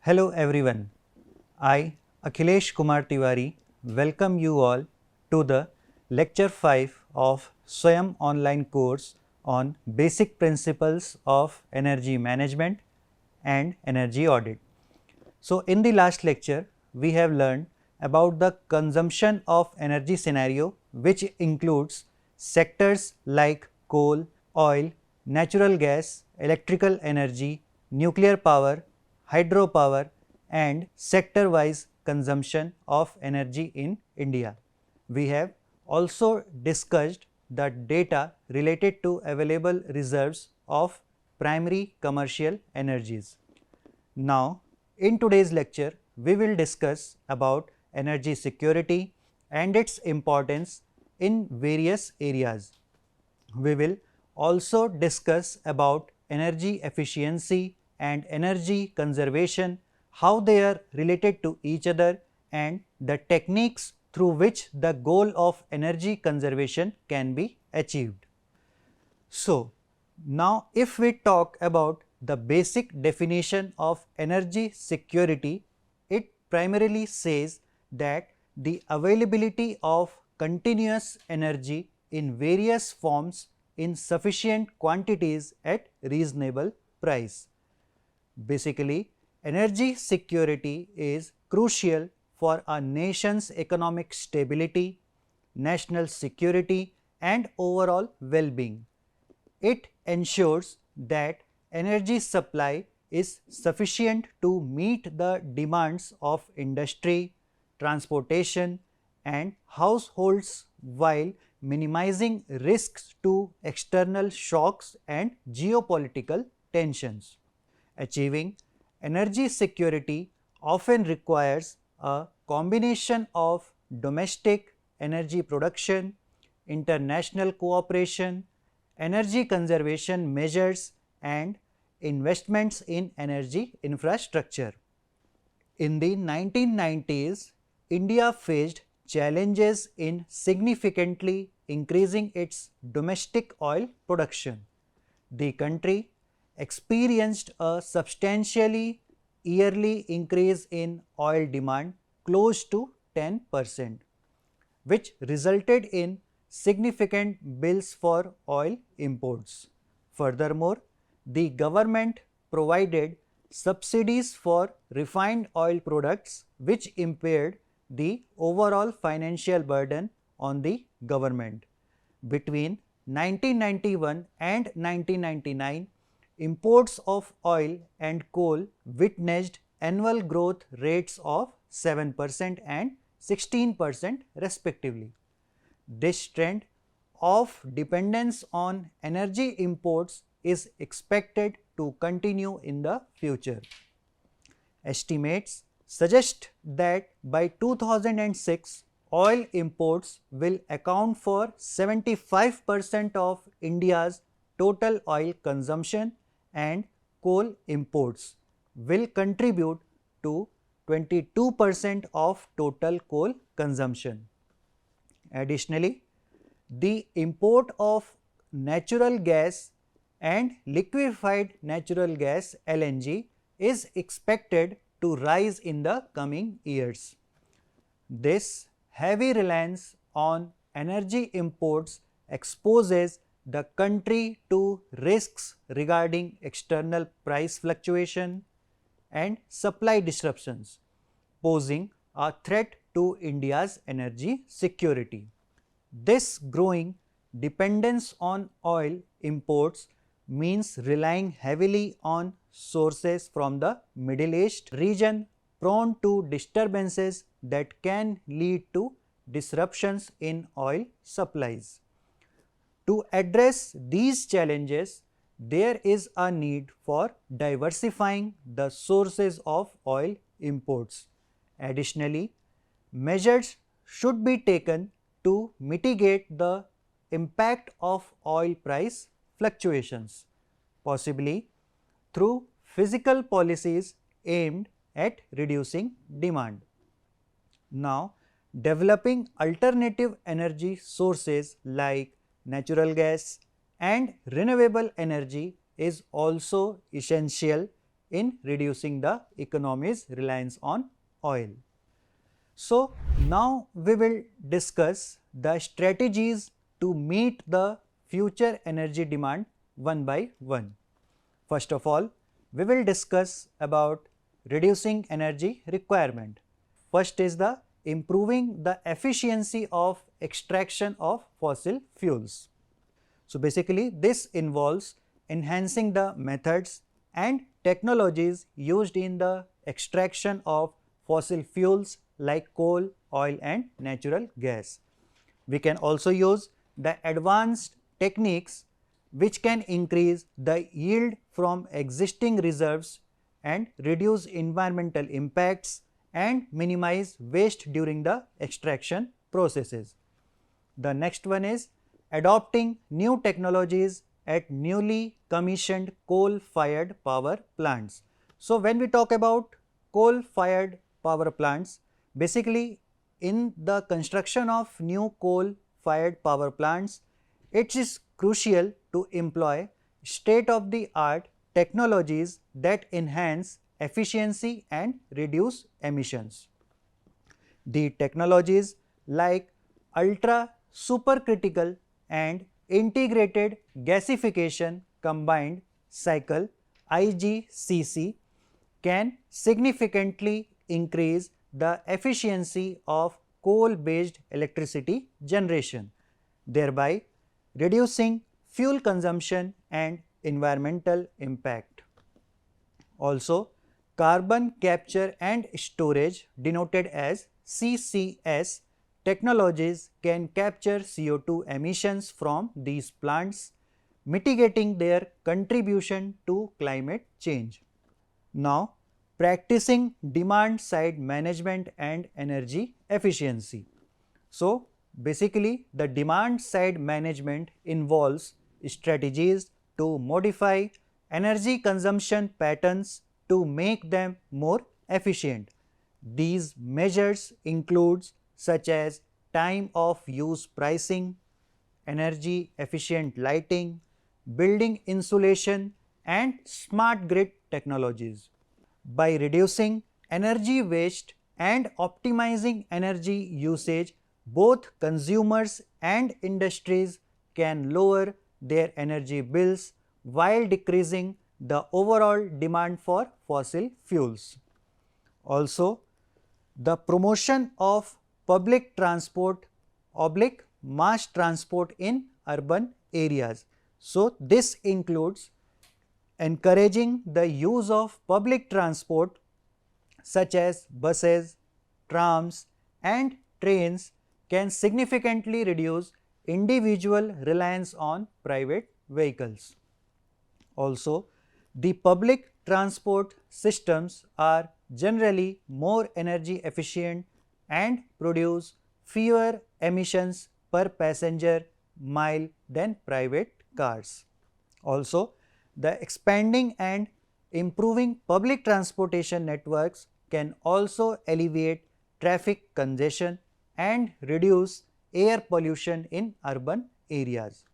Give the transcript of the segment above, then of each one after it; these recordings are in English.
Hello everyone. I, Akhilesh Kumar Tiwari, welcome you all to the lecture 5 of Swayam online course on basic principles of energy management and energy audit. So in the last lecture, we have learned about the consumption of energy scenario, which includes sectors like coal, oil, natural gas, electrical energy, nuclear power, hydropower and sector wise consumption of energy in India. We have also discussed the data related to available reserves of primary commercial energies. Now, in today's lecture, we will discuss about energy security and its importance in various areas. We will also discuss about energy efficiency and energy conservation, how they are related to each other and the techniques through which the goal of energy conservation can be achieved. So, now if we talk about the basic definition of energy security, it primarily says that the availability of continuous energy in various forms in sufficient quantities at reasonable price. Basically, energy security is crucial for a nation's economic stability, national security and overall well-being. It ensures that energy supply is sufficient to meet the demands of industry, transportation and households while minimizing risks to external shocks and geopolitical tensions. Achieving energy security often requires a combination of domestic energy production, international cooperation, energy conservation measures and investments in energy infrastructure. In the 1990s, India faced challenges in significantly increasing its domestic oil production. The country experienced a substantially yearly increase in oil demand close to 10%, which resulted in significant bills for oil imports. Furthermore, the government provided subsidies for refined oil products, which impaired the overall financial burden on the government. Between 1991 and 1999, imports of oil and coal witnessed annual growth rates of 7% and 16% respectively. This trend of dependence on energy imports is expected to continue in the future. Estimates suggest that by 2006, oil imports will account for 75% of India's total oil consumption and coal imports will contribute to 22% of total coal consumption. Additionally, the import of natural gas and liquefied natural gas LNG is expected to rise in the coming years. This heavy reliance on energy imports exposes the country to risks regarding external price fluctuation and supply disruptions, posing a threat to India's energy security. This growing dependence on oil imports means relying heavily on sources from the Middle East region prone to disturbances that can lead to disruptions in oil supplies. To address these challenges, there is a need for diversifying the sources of oil imports. Additionally, measures should be taken to mitigate the impact of oil price fluctuations, possibly through physical policies aimed at reducing demand. Now, developing alternative energy sources like natural gas and renewable energy is also essential in reducing the economy's reliance on oil. So, now we will discuss the strategies to meet the future energy demand one by one. First of all, we will discuss about reducing energy requirement. First is the improving the efficiency of extraction of fossil fuels. So, basically this involves enhancing the methods and technologies used in the extraction of fossil fuels like coal, oil and natural gas. We can also use the advanced techniques which can increase the yield from existing reserves and reduce environmental impacts and minimize waste during the extraction processes. The next one is adopting new technologies at newly commissioned coal-fired power plants. So, when we talk about coal-fired power plants, basically in the construction of new coal-fired power plants, it is crucial to employ state-of-the-art technologies that enhance efficiency and reduce emissions. The technologies like ultra supercritical and integrated gasification combined cycle IGCC can significantly increase the efficiency of coal-based electricity generation, thereby reducing fuel consumption and environmental impact. Also, carbon capture and storage, denoted as CCS, technologies can capture CO2 emissions from these plants, mitigating their contribution to climate change. Now, practicing demand side management and energy efficiency. So, basically the demand side management involves strategies to modify energy consumption patterns to make them more efficient. These measures includes such as time of use pricing, energy efficient lighting, building insulation and smart grid technologies. By reducing energy waste and optimizing energy usage, both consumers and industries can lower their energy bills while decreasing the overall demand for fossil fuels. Also, the promotion of public transport oblique mass transport in urban areas. So, this includes encouraging the use of public transport such as buses, trams and trains can significantly reduce individual reliance on private vehicles. Also, the public transport systems are generally more energy efficient and produce fewer emissions per passenger mile than private cars. Also, the expanding and improving public transportation networks can also alleviate traffic congestion and reduce air pollution in urban areas.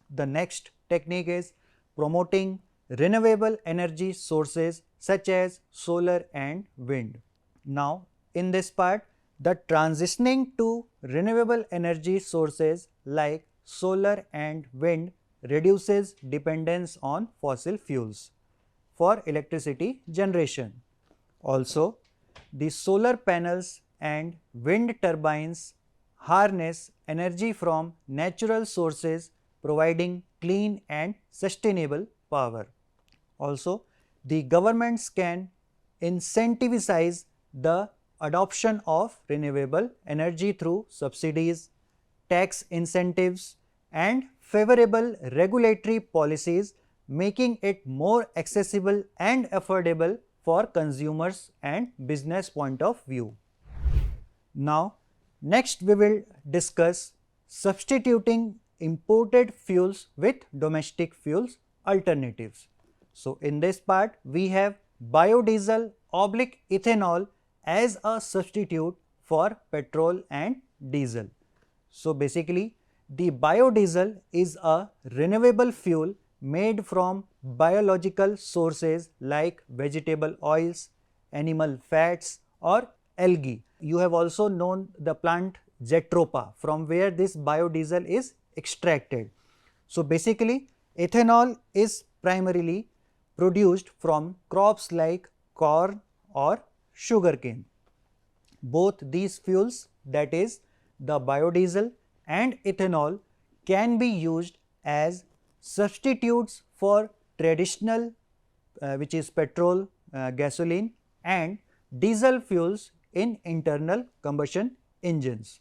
The next technique is promoting renewable energy sources such as solar and wind. Now, in this part, the transitioning to renewable energy sources like solar and wind reduces dependence on fossil fuels for electricity generation. Also, the solar panels and wind turbines harness energy from natural sources, providing clean and sustainable power. Also, the governments can incentivize the adoption of renewable energy through subsidies, tax incentives and favorable regulatory policies, making it more accessible and affordable for consumers and business point of view. Now, next we will discuss substituting imported fuels with domestic fuels alternatives. So, in this part we have biodiesel oblique ethanol as a substitute for petrol and diesel. So, basically the biodiesel is a renewable fuel made from biological sources like vegetable oils, animal fats or algae. You have also known the plant Jatropha, from where this biodiesel is extracted. So basically ethanol is primarily produced from crops like corn or sugarcane. Both these fuels, that is the biodiesel and ethanol, can be used as substitutes for traditional which is petrol, gasoline and diesel fuels in internal combustion engines.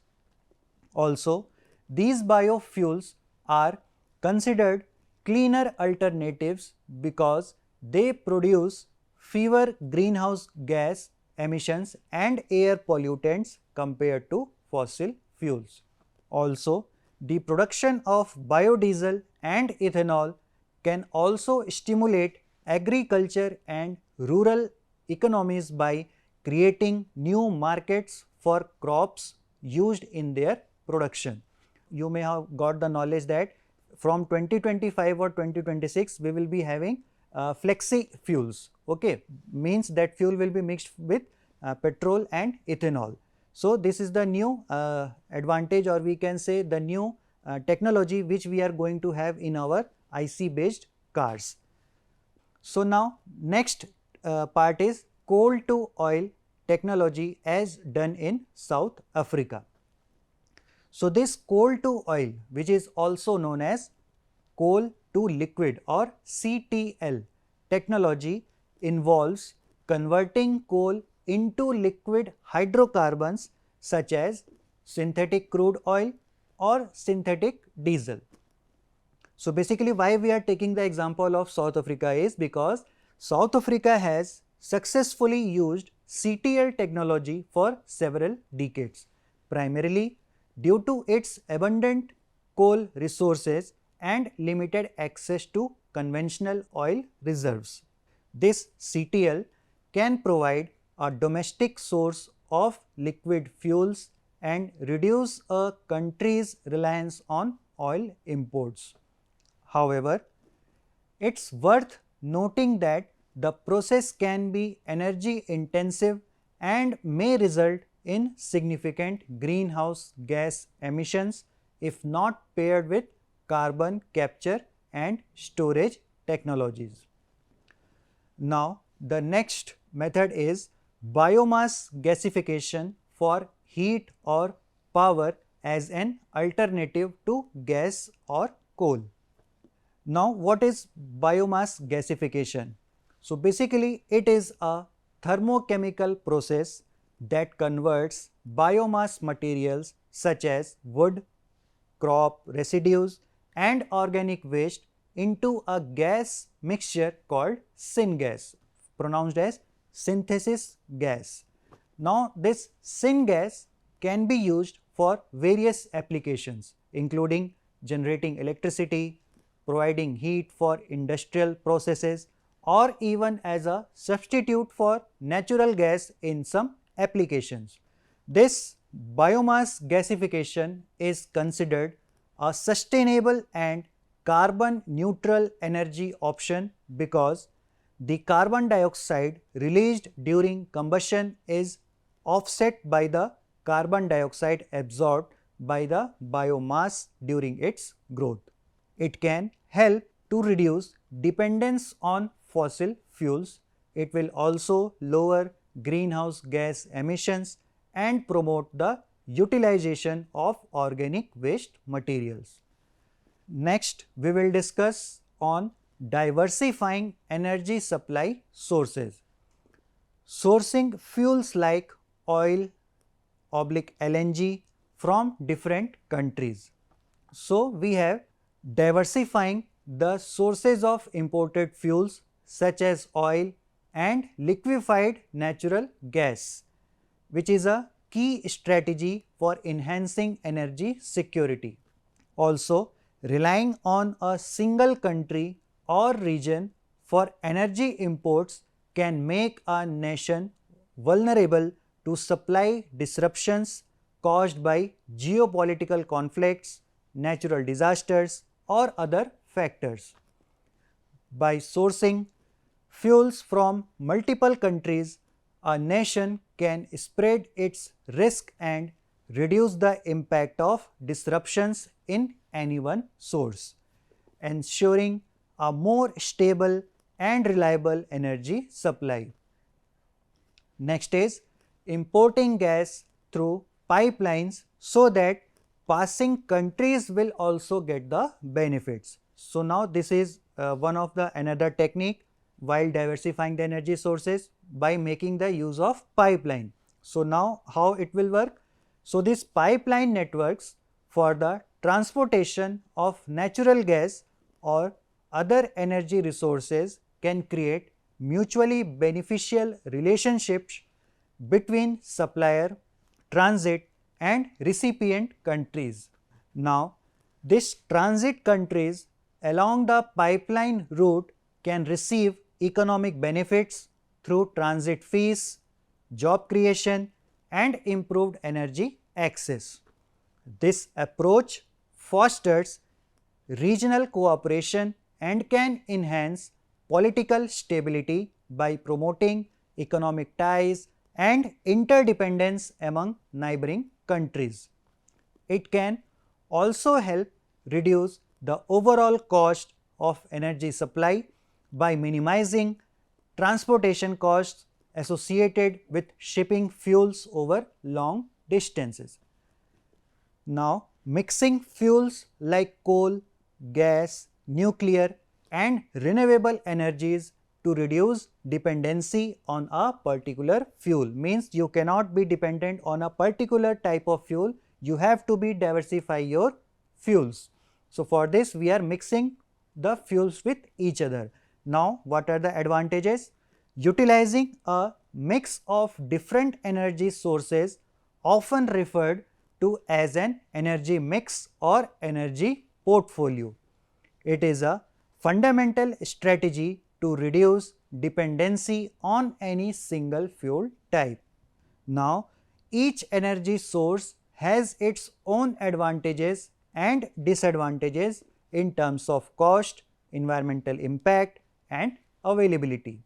Also, these biofuels are considered cleaner alternatives because they produce fewer greenhouse gas emissions and air pollutants compared to fossil fuels. Also, the production of biodiesel and ethanol can also stimulate agriculture and rural economies by creating new markets for crops used in their production. You may have got the knowledge that from 2025 or 2026 we will be having flexi fuels, okay, means that fuel will be mixed with petrol and ethanol. So this is the new advantage, or we can say the new technology which we are going to have in our IC based cars. So now next part is coal to oil technology as done in South Africa. So this coal to oil, which is also known as coal to liquid or CTL technology, involves converting coal into liquid hydrocarbons such as synthetic crude oil or synthetic diesel. So basically why we are taking the example of South Africa is because South Africa has successfully used CTL technology for several decades, primarily due to its abundant coal resources and limited access to conventional oil reserves. This CTL can provide a domestic source of liquid fuels and reduce a country's reliance on oil imports. However, it's worth noting that the process can be energy intensive and may result in significant greenhouse gas emissions if not paired with carbon capture and storage technologies. Now, the next method is biomass gasification for heat or power as an alternative to gas or coal. Now, what is biomass gasification? So basically it is a thermochemical process that converts biomass materials such as wood, crop residues and organic waste into a gas mixture called syngas, pronounced as synthesis gas. Now this syngas can be used for various applications including generating electricity, providing heat for industrial processes or even as a substitute for natural gas in some applications. This biomass gasification is considered a sustainable and carbon neutral energy option because the carbon dioxide released during combustion is offset by the carbon dioxide absorbed by the biomass during its growth. It can help to reduce dependence on fossil fuels. It will also lower greenhouse gas emissions and promote the utilization of organic waste materials. Next, we will discuss on diversifying energy supply sources. Sourcing fuels like oil (LNG) from different countries. So, we have diversifying the sources of imported fuels such as oil and liquefied natural gas, which is a key strategy for enhancing energy security. Also, relying on a single country or region for energy imports can make a nation vulnerable to supply disruptions caused by geopolitical conflicts, natural disasters or other factors. By sourcing fuels from multiple countries, a nation can spread its risk and reduce the impact of disruptions in any one source, ensuring a more stable and reliable energy supply. Next is importing gas through pipelines so that passing countries will also get the benefits. So now this is one of the another technique while diversifying the energy sources by making the use of pipeline. So now how it will work? So this pipeline networks for the transportation of natural gas or other energy resources can create mutually beneficial relationships between supplier, transit and recipient countries. Now, these transit countries along the pipeline route can receive economic benefits through transit fees, job creation and improved energy access. This approach fosters regional cooperation and can enhance political stability by promoting economic ties and interdependence among neighboring countries. It can also help reduce the overall cost of energy supply by minimizing transportation costs associated with shipping fuels over long distances. Now, mixing fuels like coal, gas, nuclear and renewable energies to reduce dependency on a particular fuel means you cannot be dependent on a particular type of fuel, you have to be diversify your fuels. So, for this we are mixing the fuels with each other. Now, what are the advantages? Utilizing a mix of different energy sources, often referred to as an energy mix or energy portfolio. It is a fundamental strategy to reduce dependency on any single fuel type. Now, each energy source has its own advantages and disadvantages in terms of cost, environmental impact and availability.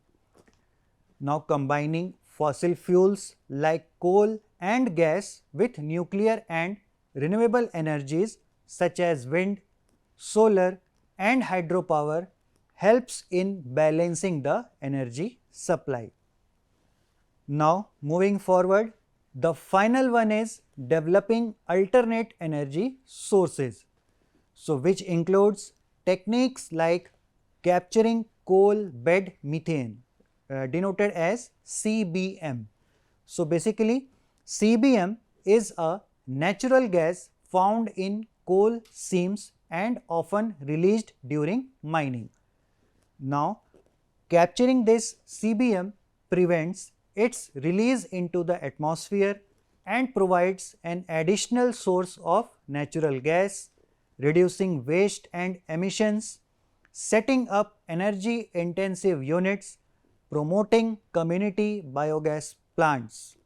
Now, combining fossil fuels like coal and gas with nuclear and renewable energies such as wind, solar and hydropower helps in balancing the energy supply. Now, moving forward, the final one is developing alternate energy sources. So, which includes techniques like capturing coal bed methane denoted as CBM. So, basically CBM is a natural gas found in coal seams and often released during mining. Now, capturing this CBM prevents its release into the atmosphere and provides an additional source of natural gas, reducing waste and emissions, setting up energy intensive units, promoting community biogas plants.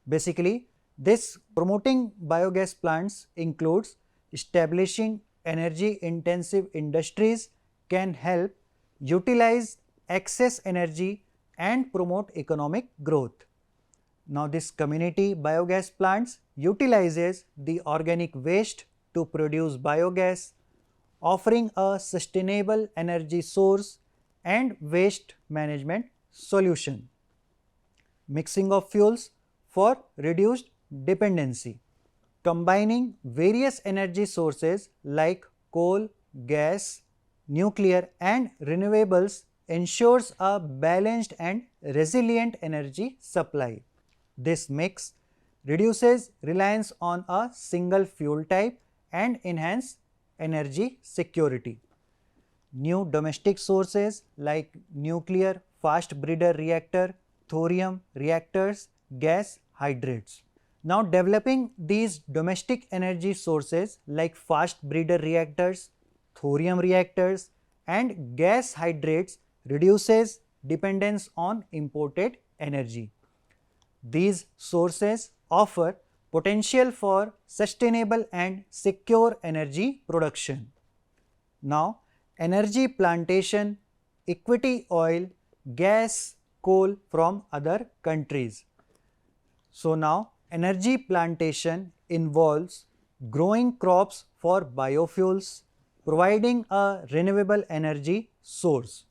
Basically, this promoting biogas plants includes establishing energy intensive industries can help utilize excess energy and promote economic growth. Now, this community biogas plants utilizes the organic waste to produce biogas, offering a sustainable energy source and waste management solution. Mixing of fuels for reduced dependency. Combining various energy sources like coal, gas, nuclear and renewables ensures a balanced and resilient energy supply. This mix reduces reliance on a single fuel type and enhance energy security. New domestic sources like nuclear fast breeder reactor, thorium reactors, gas hydrates. Now, developing these domestic energy sources like fast breeder reactors, thorium reactors and gas hydrates reduces dependence on imported energy. These sources offer potential for sustainable and secure energy production. Now, energy plantation equity oil, gas, coal from other countries. So now energy plantation involves growing crops for biofuels, providing a renewable energy source.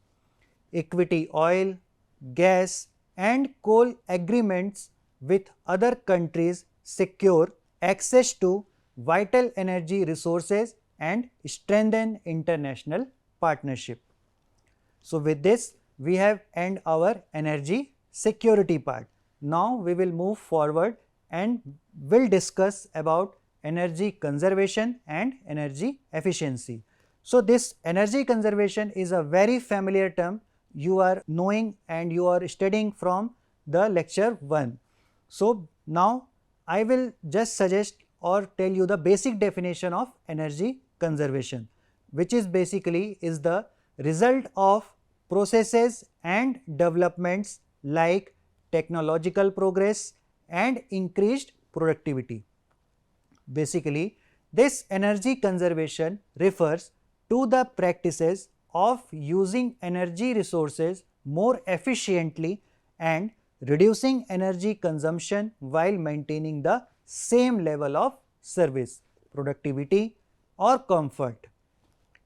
Equity oil, gas and coal agreements with other countries secure access to vital energy resources and strengthen international partnership. So with this we have end our energy security part. Now we will move forward and will discuss about energy conservation and energy efficiency. So this energy conservation is a very familiar term you are knowing and you are studying from the lecture 1. So now I will just suggest or tell you the basic definition of energy conservation, which is basically is the result of processes and developments like technological progress and increased productivity. Basically, this energy conservation refers to the practices of using energy resources more efficiently and reducing energy consumption while maintaining the same level of service, productivity or comfort.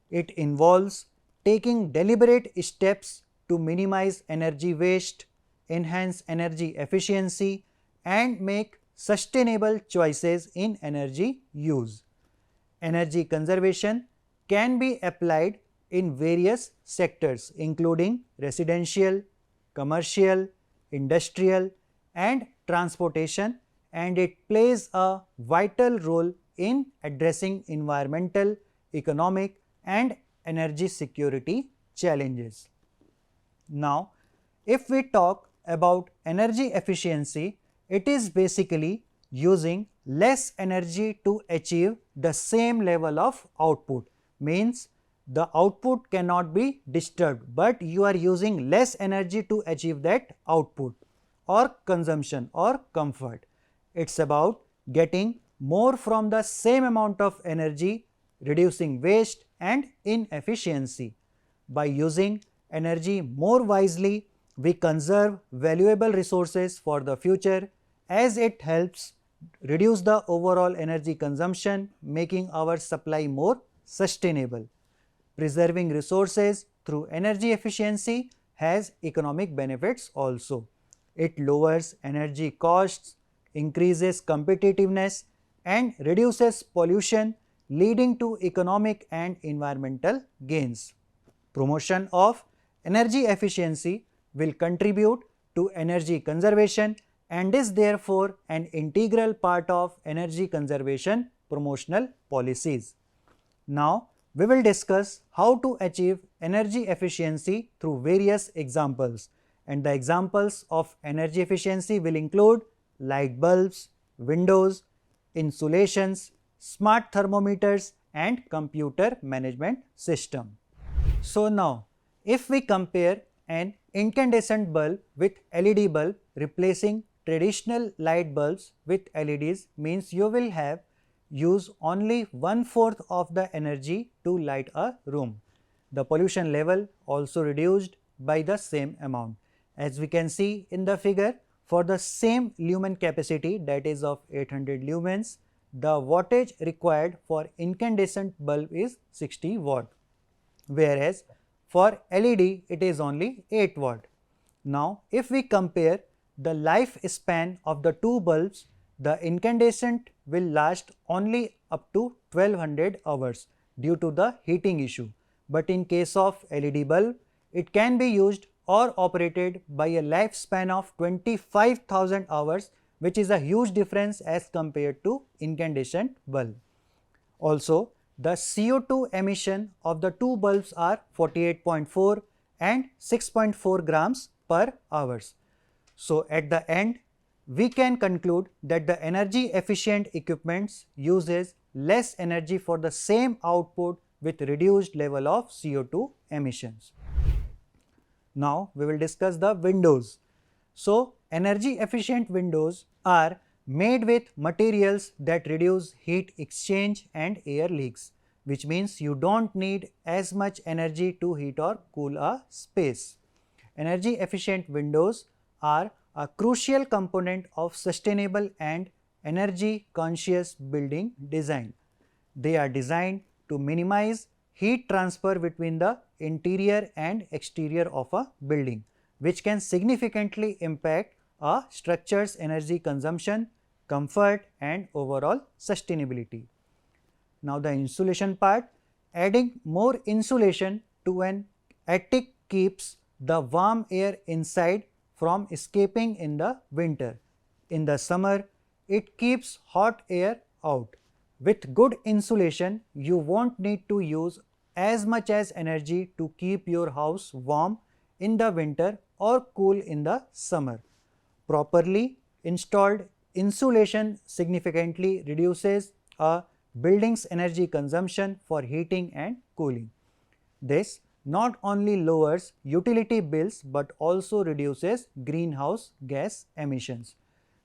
It involves taking deliberate steps to minimize energy waste, enhance energy efficiency and make sustainable choices in energy use. Energy conservation can be applied in various sectors including residential, commercial, industrial and transportation, and it plays a vital role in addressing environmental, economic and energy security challenges. Now, if we talk about energy efficiency, it is basically using less energy to achieve the same level of output. Means the output cannot be disturbed, but you are using less energy to achieve that output or consumption or comfort. It is about getting more from the same amount of energy, reducing waste and inefficiency. By using energy more wisely, we conserve valuable resources for the future as it helps reduce the overall energy consumption, making our supply more sustainable. Preserving resources through energy efficiency has economic benefits also. It lowers energy costs, increases competitiveness and reduces pollution, leading to economic and environmental gains. Promotion of energy efficiency will contribute to energy conservation and is therefore an integral part of energy conservation promotional policies. Now, we will discuss how to achieve energy efficiency through various examples, and the examples of energy efficiency will include light bulbs, windows, insulations, smart thermometers and computer management system. So now, if we compare an incandescent bulb with LED bulb, replacing traditional light bulbs with LEDs means you will have use only 1/4 of the energy to light a room. The pollution level also reduced by the same amount. As we can see in the figure, for the same lumen capacity, that is of 800 lumens, the wattage required for incandescent bulb is 60 watt, whereas for LED it is only 8 watt. Now, if we compare the lifespan of the two bulbs, the incandescent will last only up to 1200 hours due to the heating issue, but in case of LED bulb, it can be used or operated by a lifespan of 25,000 hours, which is a huge difference as compared to incandescent bulb. Also, the CO2 emission of the two bulbs are 48.4 and 6.4 grams per hours. So, at the end, we can conclude that the energy efficient equipments uses less energy for the same output with reduced level of CO2 emissions. Now, we will discuss the windows. So, energy efficient windows are made with materials that reduce heat exchange and air leaks. which means you don't need as much energy to heat or cool a space. Energy efficient windows are a crucial component of sustainable and energy conscious building design. They are designed to minimize heat transfer between the interior and exterior of a building, which can significantly impact a structure's energy consumption, comfort and overall sustainability. Now, the insulation part, adding more insulation to an attic keeps the warm air inside from escaping in the winter. In the summer, it keeps hot air out. With good insulation, you won't need to use as much as energy to keep your house warm in the winter or cool in the summer. Properly installed insulation significantly reduces a building's energy consumption for heating and cooling. This not only lowers utility bills but also reduces greenhouse gas emissions,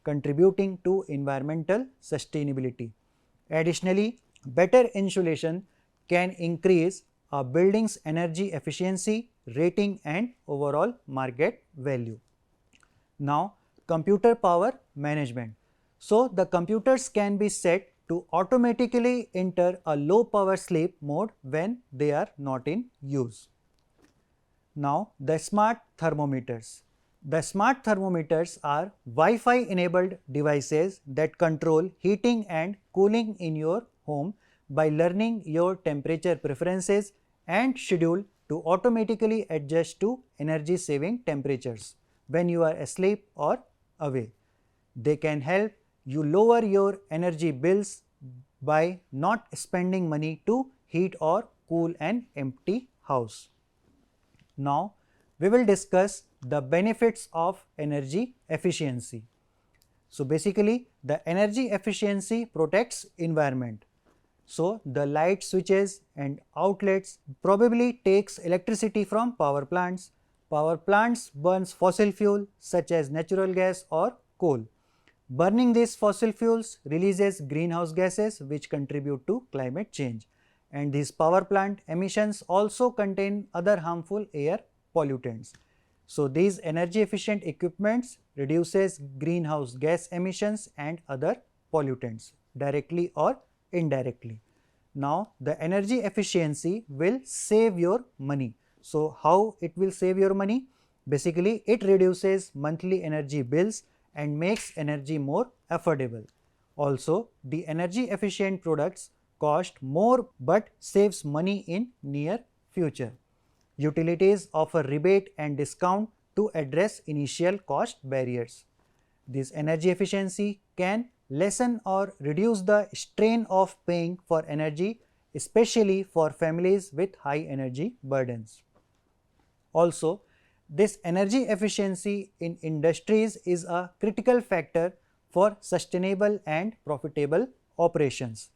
contributing to environmental sustainability. Additionally, better insulation can increase a building's energy efficiency rating and overall market value. Now, computer power management. So, the computers can be set to automatically enter a low power sleep mode when they are not in use. Now, the smart thermometers. The smart thermometers are Wi-Fi enabled devices that control heating and cooling in your home by learning your temperature preferences and schedule to automatically adjust to energy saving temperatures when you are asleep or away. They can help you lower your energy bills by not spending money to heat or cool an empty house. Now, we will discuss the benefits of energy efficiency. So, basically the energy efficiency protects environment. So, the light switches and outlets probably takes electricity from power plants. Power plants burns fossil fuel such as natural gas or coal. Burning these fossil fuels releases greenhouse gases which contribute to climate change, and these power plant emissions also contain other harmful air pollutants. So, these energy efficient equipments reduces greenhouse gas emissions and other pollutants directly or indirectly. Now, the energy efficiency will save your money. So, how it will save your money? Basically, it reduces monthly energy bills and makes energy more affordable. Also, the energy efficient products cost more but saves money in near future. Utilities offer rebate and discount to address initial cost barriers. This energy efficiency can lessen or reduce the strain of paying for energy, especially for families with high energy burdens. Also, this energy efficiency in industries is a critical factor for sustainable and profitable operations.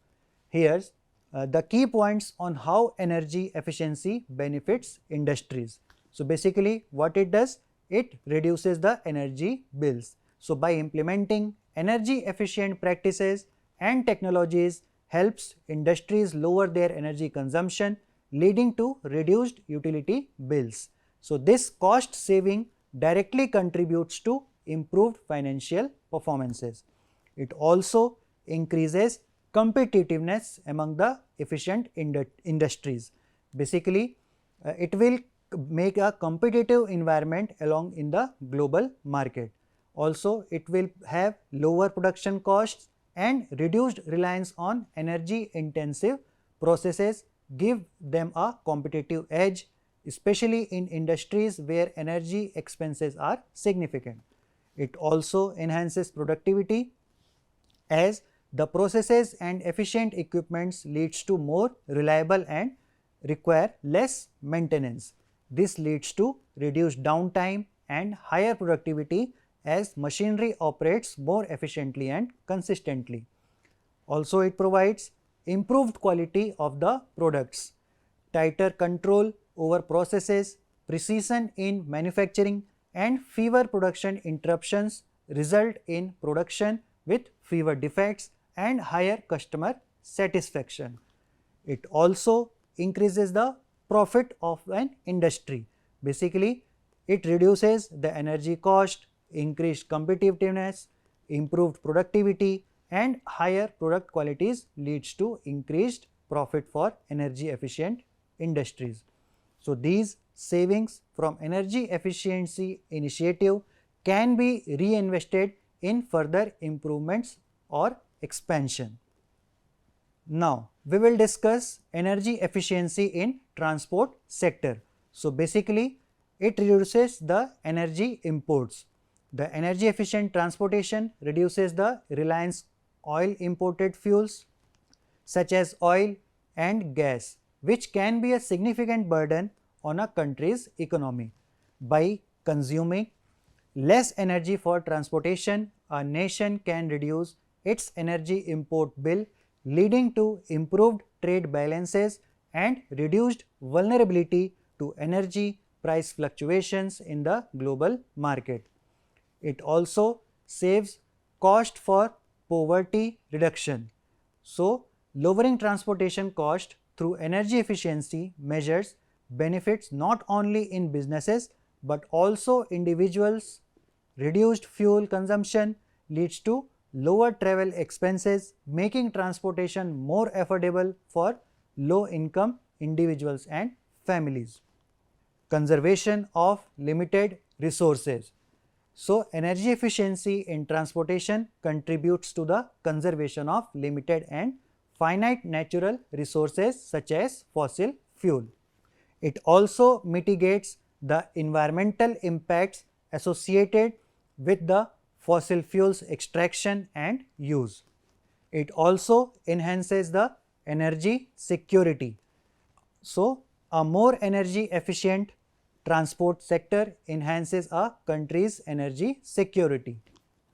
Here's the key points on how energy efficiency benefits industries. So, basically what it does, it reduces the energy bills. So, by implementing energy efficient practices and technologies helps industries lower their energy consumption, leading to reduced utility bills. So, this cost saving directly contributes to improved financial performances. It also increases competitiveness among the efficient industries. Basically, it will make a competitive environment along in the global market. Also, it will have lower production costs and reduced reliance on energy intensive processes, give them a competitive edge, especially in industries where energy expenses are significant. It also enhances productivity as the processes and efficient equipments leads to more reliable and require less maintenance. This leads to reduced downtime and higher productivity as machinery operates more efficiently and consistently. Also, it provides improved quality of the products, tighter control over processes, precision in manufacturing and fewer production interruptions result in production with fewer defects and higher customer satisfaction. It also increases the profit of an industry. Basically, it reduces the energy cost, increased competitiveness, improved productivity, and higher product qualities leads to increased profit for energy efficient industries. So, these savings from energy efficiency initiative can be reinvested in further improvements or expansion. Now, we will discuss energy efficiency in transport sector. So, basically it reduces the energy imports. The energy efficient transportation reduces the reliance oil imported fuels such as oil and gas, which can be a significant burden on a country's economy. By consuming less energy for transportation, a nation can reduce its energy import bill, leading to improved trade balances and reduced vulnerability to energy price fluctuations in the global market. It also saves cost for poverty reduction. So, lowering transportation cost through energy efficiency measures benefits not only in businesses but also individuals. Reduced fuel consumption leads to lower travel expenses, making transportation more affordable for low income individuals and families. Conservation of limited resources. So, energy efficiency in transportation contributes to the conservation of limited and finite natural resources such as fossil fuel. It also mitigates the environmental impacts associated with the fossil fuels extraction and use. It also enhances the energy security. So, a more energy efficient transport sector enhances a country's energy security.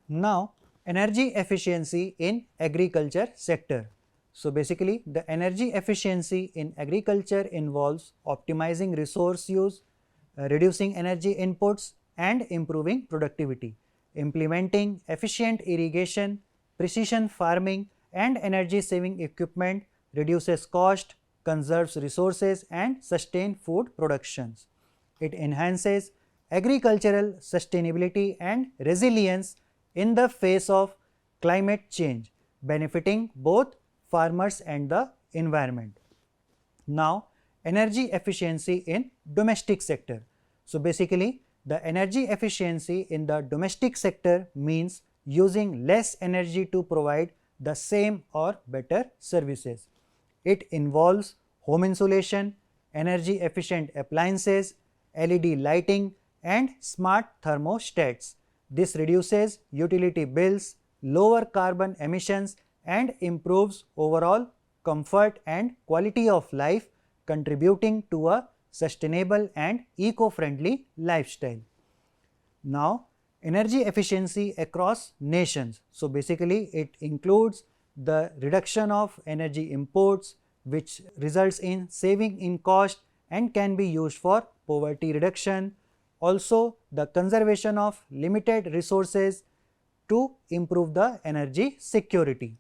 Now, energy efficiency in agriculture sector. So, basically the energy efficiency in agriculture involves optimizing resource use, reducing energy inputs and improving productivity. Implementing efficient irrigation, precision farming and energy saving equipment reduces cost, conserves resources and sustain food productions. It enhances agricultural sustainability and resilience in the face of climate change, benefiting both farmers and the environment. Now, energy efficiency in domestic sector. So, basically the energy efficiency in the domestic sector means using less energy to provide the same or better services. It involves home insulation, energy efficient appliances, LED lighting and smart thermostats. This reduces utility bills, lower carbon emissions and improves overall comfort and quality of life, contributing to a sustainable and eco-friendly lifestyle. Now, energy efficiency across nations. So, basically it includes the reduction of energy imports, which results in saving in cost and can be used for poverty reduction. Also, the conservation of limited resources to improve the energy security.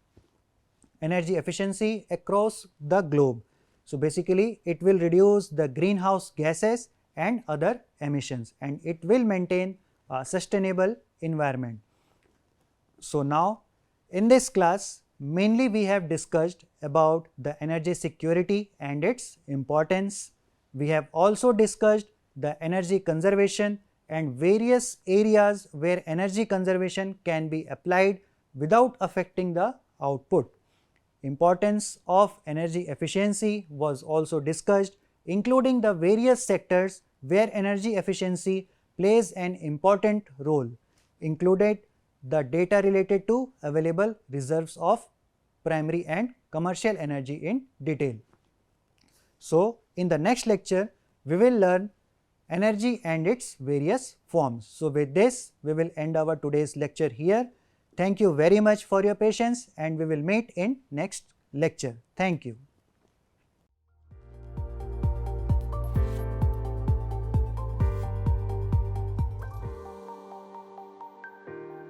Energy efficiency across the globe. So, basically it will reduce the greenhouse gases and other emissions and it will maintain a sustainable environment. So, now in this class mainly we have discussed about the energy security and its importance. We have also discussed the energy conservation and various areas where energy conservation can be applied without affecting the output. Importance of energy efficiency was also discussed, including the various sectors where energy efficiency plays an important role, included the data related to available reserves of primary and commercial energy in detail. So, in the next lecture, we will learn energy and its various forms. So, with this, we will end our today's lecture here. Thank you very much for your patience and we will meet in next lecture. Thank you.